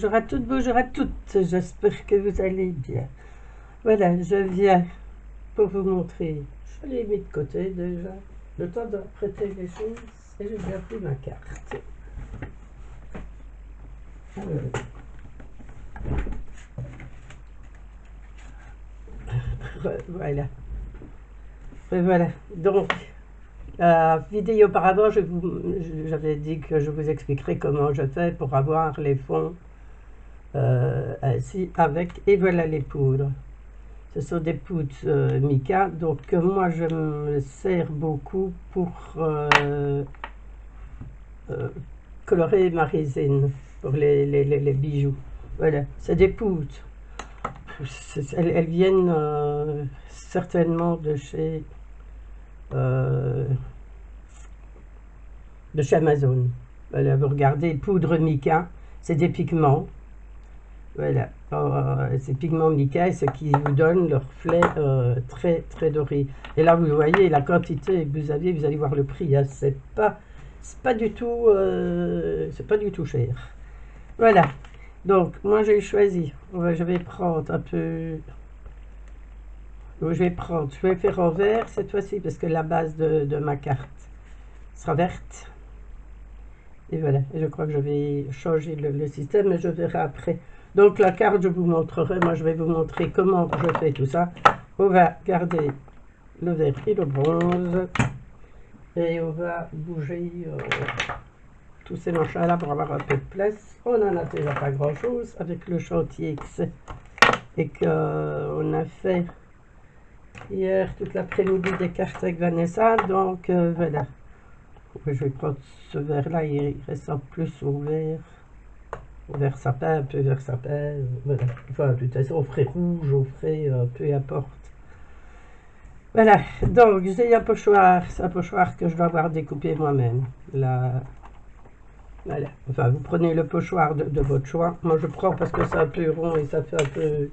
Bonjour à toutes, bonjour à toutes, j'espère que vous allez bien. Voilà, je viens pour vous montrer, je l'ai mis de côté déjà, le temps de prêter les choses et j'ai bien pris ma carte. Voilà, voilà, donc la vidéo auparavant, j'avais dit que je vous expliquerai comment je fais pour avoir les fonds ainsi avec, et voilà les poudres. Ce sont des poudres mica, donc moi je me sers beaucoup pour colorer ma résine, pour les bijoux. Voilà, c'est des poudres. Elles viennent certainement euh, de chez Amazon. Voilà, vous regardez, poudre mica, c'est des pigments. Voilà, ces pigments mica, ce qui vous donne le reflet très très doré. Et là, vous voyez la quantité que vous avez, vous allez voir le prix. Hein, c'est pas du tout cher. Voilà. Donc, moi j'ai choisi. Je vais prendre un peu. Je vais faire en vert cette fois-ci parce que la base de ma carte sera verte. Et voilà, et je crois que je vais changer le système, mais je verrai après. Donc la carte, je vous montrerai, moi je vais vous montrer comment je fais tout ça. On va garder le vert et le bronze. Et on va bouger tous ces machins-là pour avoir un peu de place. On en a déjà pas grand-chose avec le chantier et qu'on a fait hier toute l'après-midi des cartes avec Vanessa. Donc voilà. Je vais prendre ce vert-là, il ressemble plus au vert sapin, un peu vert sapin, voilà. Enfin, de toute façon, on ferait rouge, on ferait peu importe. Voilà, donc j'ai un pochoir, c'est un pochoir que je dois avoir découpé moi-même. Là, voilà, enfin, vous prenez le pochoir de votre choix. Moi, je prends parce que c'est un peu rond et ça fait un peu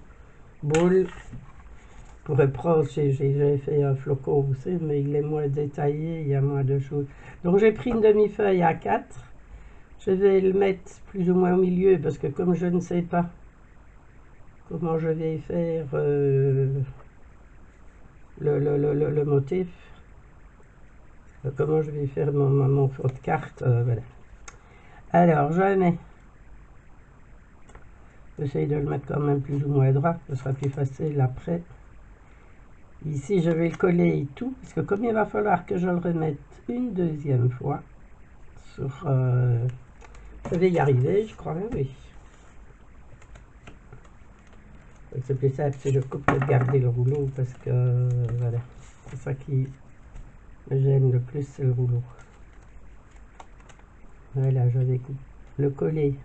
boule. Je pourrais prendre, j'ai fait un flocon aussi, mais il est moins détaillé, il y a moins de choses. Donc, j'ai pris une demi-feuille à 4. Je vais le mettre plus ou moins au milieu parce que comme je ne sais pas comment je vais faire le motif, comment je vais faire mon fond de carte, voilà. Alors je mets, j'essaye de le mettre quand même plus ou moins droit, ce sera plus facile après. Ici je vais le coller et tout, parce que comme il va falloir que je le remette une deuxième fois sur, je vais y arriver, je crois, oui. C'est plus simple si je coupe que de garder le rouleau parce que voilà, c'est ça qui me gêne le plus, c'est le rouleau. Voilà, je vais le coller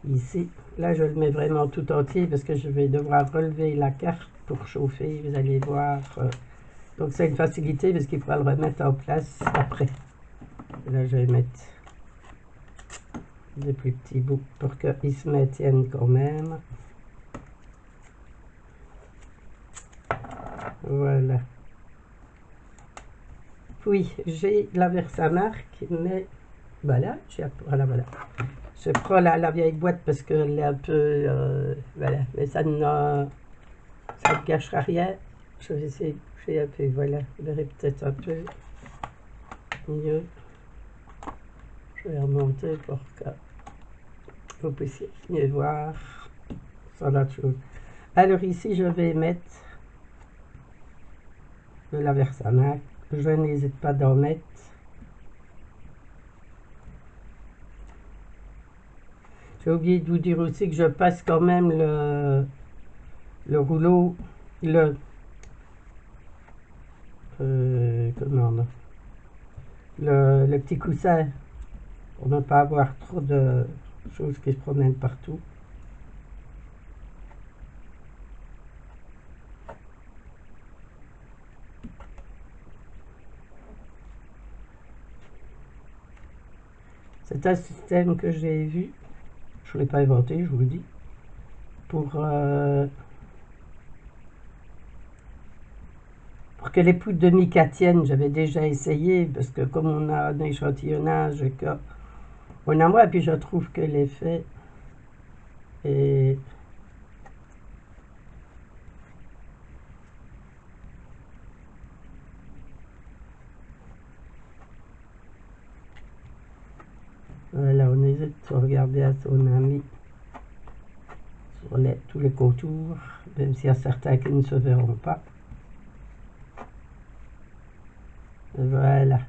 ici. Là, je le mets vraiment tout entier parce que je vais devoir relever la carte pour chauffer, vous allez voir. Donc, c'est une facilité parce qu'il faudra le remettre en place après. Là, je vais mettre des plus petits bouts pour qu'ils se maintiennent quand même. Voilà. Oui, j'ai la Versamark, mais voilà, voilà. Je prends la vieille boîte parce qu'elle est un peu, voilà, mais ça ne gâchera rien. Je vais essayer de bouger un peu, voilà, vous verrez peut-être un peu mieux. Je vais remonter pour que vous puissiez mieux voir sur l'autre chose. Alors ici, je vais mettre de la Versamark. Je n'hésite pas d'en mettre. J'ai oublié de vous dire aussi que je passe quand même le rouleau, comment on a, le petit coussin pour ne pas avoir trop de choses qui se promènent partout. C'est un système que j'ai vu, je ne l'ai pas inventé, je vous le dis, pour que les poudres de mica tiennent. J'avais déjà essayé parce que comme on a un échantillonnage, on a moins, et puis je trouve que l'effet Et voilà, on hésite de regarder à son ami sur tous les contours, même s'il y a certains qui ne se verront pas. Voilà.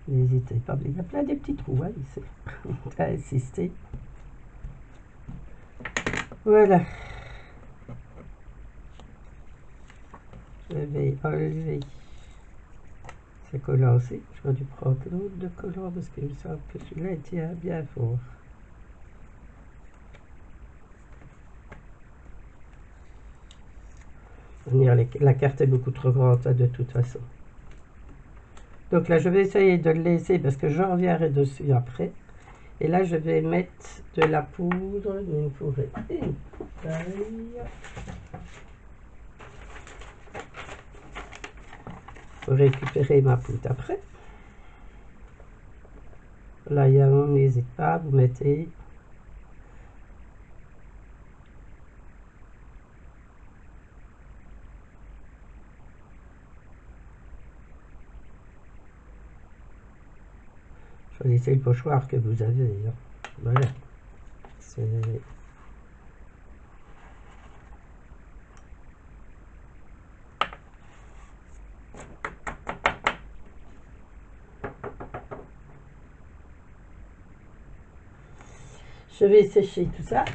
N'hésitez pas, il y a plein de petits trous hein, ici. À insister. Voilà. Je vais enlever ce collant-ci. J'aurais dû prendre l'autre de collant parce qu'il me semble que celui-là tient bien fort. La carte est beaucoup trop grande hein, de toute façon. Donc là, je vais essayer de le laisser parce que je reviendrai dessus après. Et là, je vais mettre de la poudre, une fourrée et une paille. Pour récupérer ma poudre après. Là, on n'hésite pas, vous mettez. Choisissez le pochoir que vous avez. Hein. Voilà. Je vais sécher tout ça.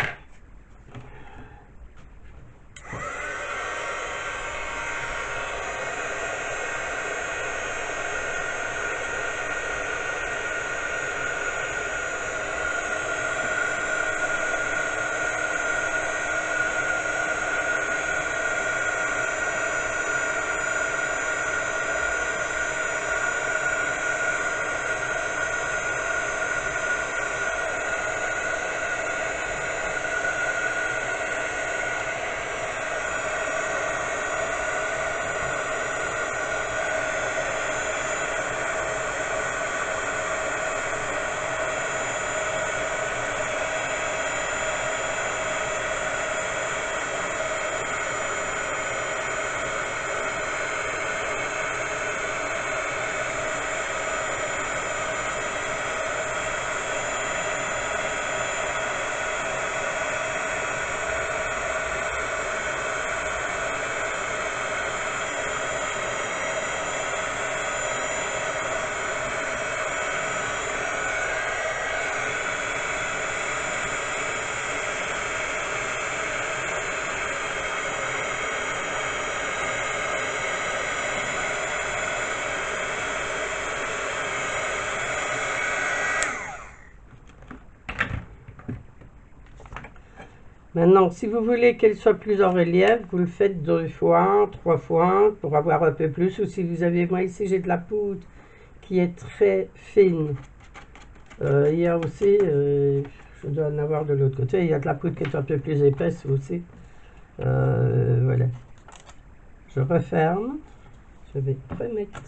Maintenant, si vous voulez qu'elle soit plus en relief, vous le faites 2 fois, 3 fois, pour avoir un peu plus. Ou si vous avez, moi ici j'ai de la poudre qui est très fine. Il y a aussi, je dois en avoir de l'autre côté, il y a de la poudre qui est un peu plus épaisse aussi. Voilà. Je referme. Je vais remettre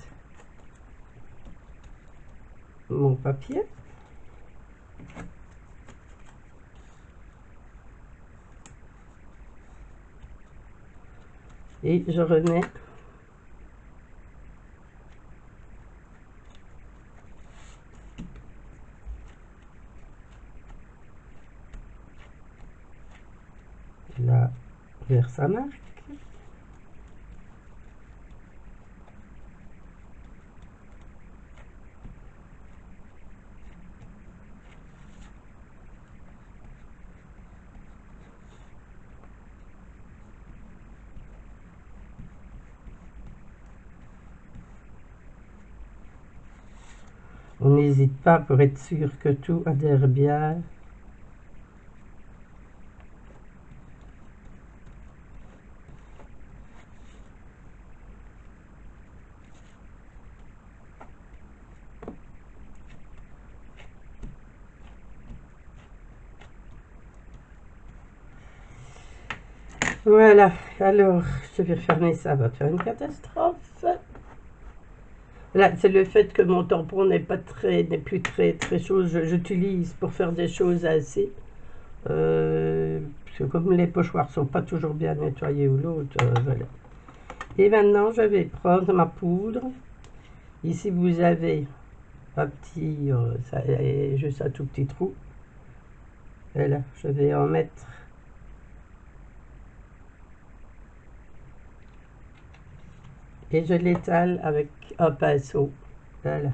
mon papier. Et je remets là vers sa marque. On n'hésite pas pour être sûr que tout adhère bien. Voilà, alors je vais refermer ça, va te faire une catastrophe. Là, c'est le fait que mon tampon n'est plus très chaud. J'utilise pour faire des choses assez. Parce que comme les pochoirs sont pas toujours bien nettoyés ou l'autre, voilà. Et maintenant, je vais prendre ma poudre. Ici, vous avez un petit, juste un tout petit trou. Et là, je vais en mettre. Et je l'étale avec un pinceau. Voilà.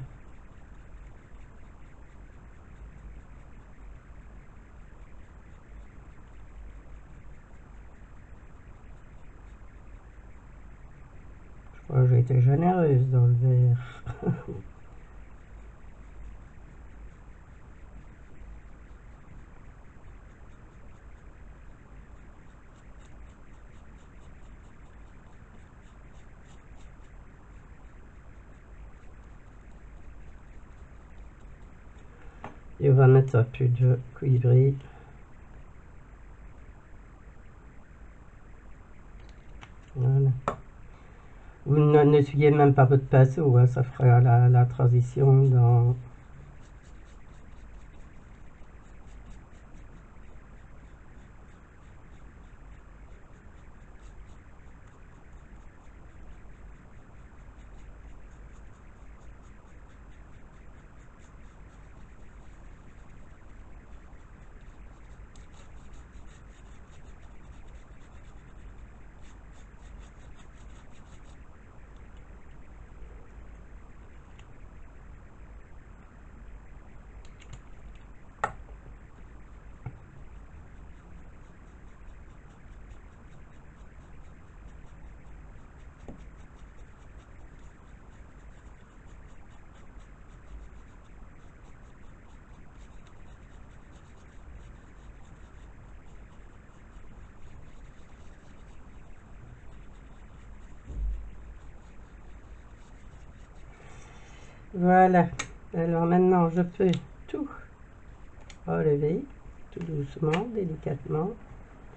Oh, j'ai été généreuse dans le verre. Et on va mettre un peu de cuivré. Voilà. Vous n'essuyez même pas votre pinceau, hein, ça fera la transition dans... Voilà. Alors maintenant, je peux tout relever, tout doucement, délicatement.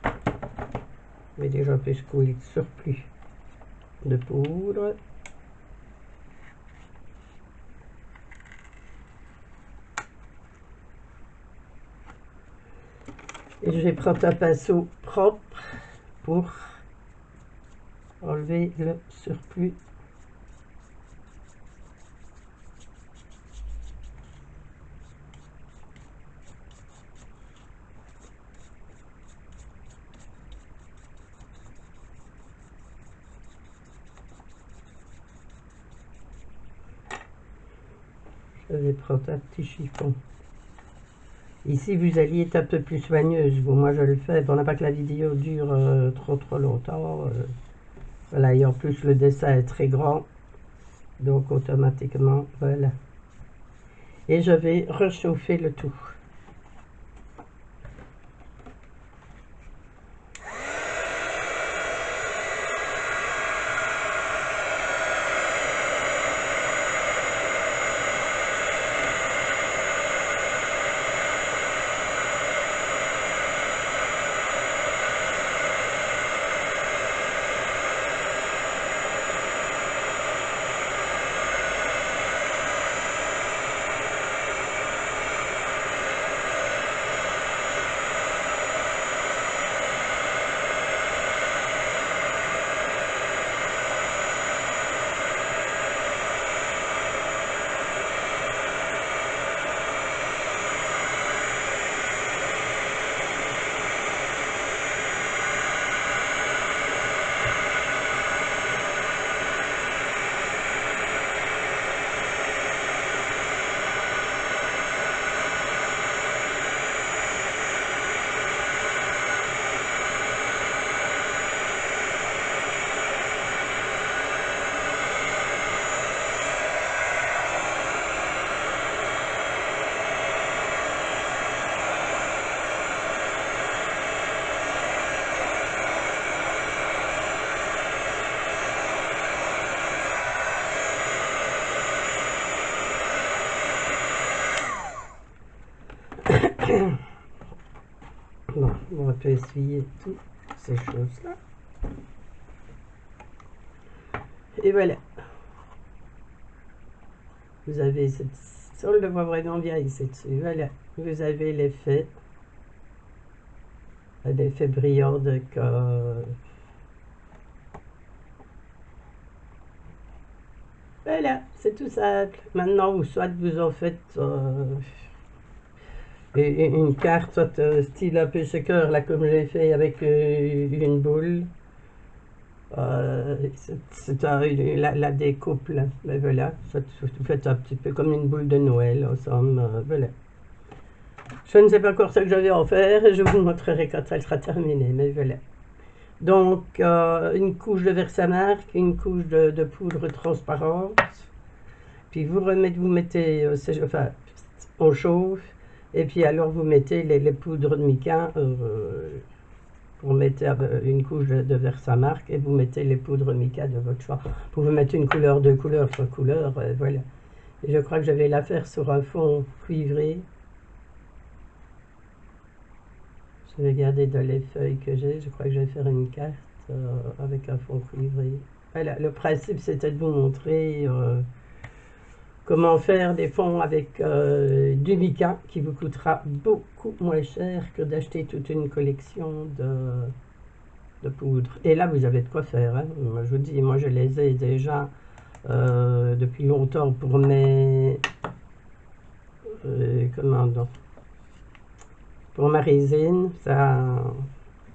Je vais déjà un peu secouer le surplus de poudre. Et je vais prendre un pinceau propre pour enlever le surplus. Je vais prendre un petit chiffon. Ici, vous alliez être un peu plus soigneuse. Bon, moi, je le fais. Bon, on n'a pas que la vidéo dure trop longtemps. Voilà, et en plus, le dessin est très grand. Donc, automatiquement, voilà. Et je vais réchauffer le tout. Bon, on va essuyer tout. ces choses-là. Et voilà. Vous avez cette... On le voit vraiment bien ici dessus. Voilà. Vous avez l'effet brillant de voilà, c'est tout simple. Maintenant, ou soit vous en faites une carte, soit style un peu shaker, là, comme j'ai fait avec une boule. C'est la découpe, là. Mais voilà, vous faites un petit peu comme une boule de Noël, en somme. Voilà. Je ne sais pas encore ce que je vais en faire et je vous montrerai quand elle sera terminée, mais voilà. Donc, une couche de Versamark, une couche de poudre transparente. Puis vous mettez, enfin, on chauffe, et puis alors vous mettez les poudres de mica, vous mettez une couche de Versamark, et vous mettez les poudres mica de votre choix. Vous pouvez mettre une couleur, deux couleurs, trois couleurs, voilà. Et je crois que je vais la faire sur un fond cuivré. Je vais regarder dans les feuilles que j'ai, je crois que je vais faire une carte avec un fond cuivré. Voilà, le principe c'était de vous montrer comment faire des fonds avec du mica qui vous coûtera beaucoup moins cher que d'acheter toute une collection de poudre. Et là, vous avez de quoi faire. Hein. Moi, je vous dis, moi, je les ai déjà depuis longtemps pour mes... comment donc, pour ma résine.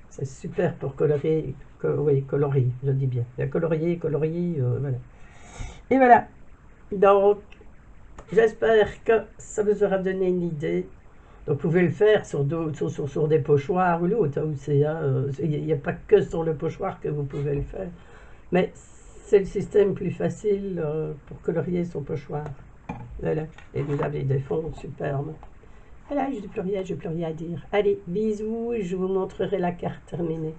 C'est super pour colorier. Oui, colorier, je dis bien. Il y a colorier, voilà. Et voilà. Donc, j'espère que ça vous aura donné une idée. Donc, vous pouvez le faire sur des pochoirs ou l'autre. Il n'y a pas que sur le pochoir que vous pouvez le faire. Mais c'est le système plus facile pour colorier son pochoir. Voilà. Et vous avez des fonds superbes. Voilà, je n'ai plus rien à dire. Allez, bisous et je vous montrerai la carte terminée.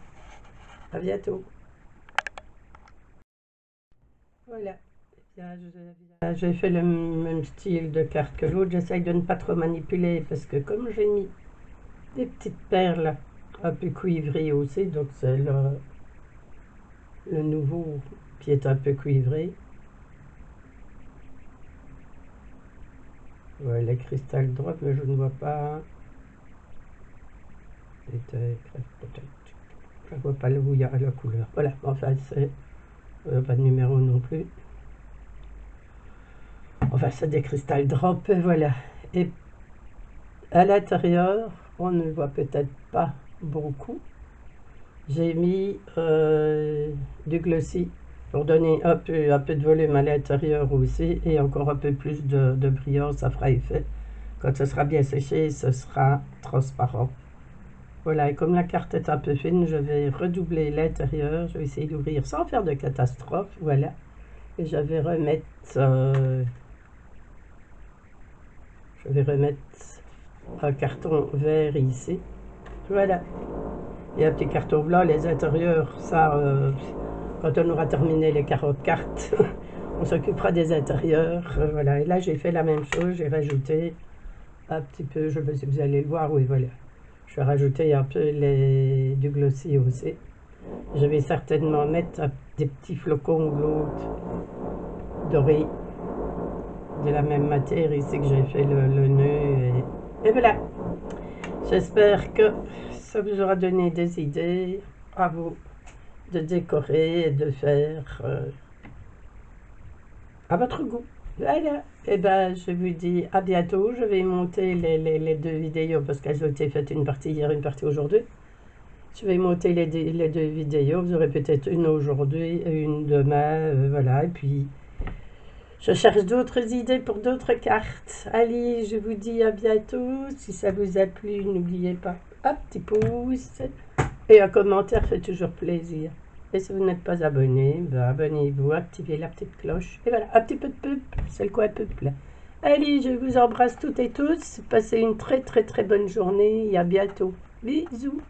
À bientôt. Voilà. J'ai fait le même style de carte que l'autre. J'essaye de ne pas trop manipuler parce que comme j'ai mis des petites perles un peu cuivrées aussi, donc c'est le nouveau qui est un peu cuivré. Ouais, les cristal drop, mais je ne vois pas. Je ne vois pas où il y a la couleur. Voilà, enfin c'est pas de numéro non plus. Enfin c'est des cristal drop, et voilà. Et à l'intérieur, on ne voit peut-être pas beaucoup. J'ai mis du glossy pour donner un peu de volume à l'intérieur aussi et encore un peu plus de brillance, ça fera effet. Quand ce sera bien séché, ce sera transparent. Voilà, et comme la carte est un peu fine, je vais redoubler l'intérieur. Je vais essayer d'ouvrir sans faire de catastrophe, voilà. Et je vais remettre un carton vert ici. Voilà. Et un petit carton blanc, les intérieurs, ça, quand on aura terminé les 40 cartes, on s'occupera des intérieurs. Voilà. Et là, j'ai fait la même chose, j'ai rajouté un petit peu, je ne sais pas si vous allez le voir, oui, voilà. Je vais rajouter un peu du glossy aussi. Je vais certainement mettre des petits flocons ou l'autre doré de la même matière ici que j'ai fait le nœud. Et voilà. J'espère que ça vous aura donné des idées à vous de décorer et de faire à votre goût. Voilà. Et ben, je vous dis à bientôt. Je vais monter les deux vidéos parce qu'elles ont été faites une partie hier, une partie aujourd'hui. Je vais monter les deux vidéos. Vous aurez peut-être une aujourd'hui et une demain. Voilà. Et puis, je cherche d'autres idées pour d'autres cartes. Allez, je vous dis à bientôt. Si ça vous a plu, n'oubliez pas un petit pouce et un commentaire fait toujours plaisir. Et si vous n'êtes pas abonné, ben abonnez-vous, activez la petite cloche. Et voilà, un petit peu de pub, c'est le coin peuple. Allez, je vous embrasse toutes et tous. Passez une très très très bonne journée et à bientôt. Bisous.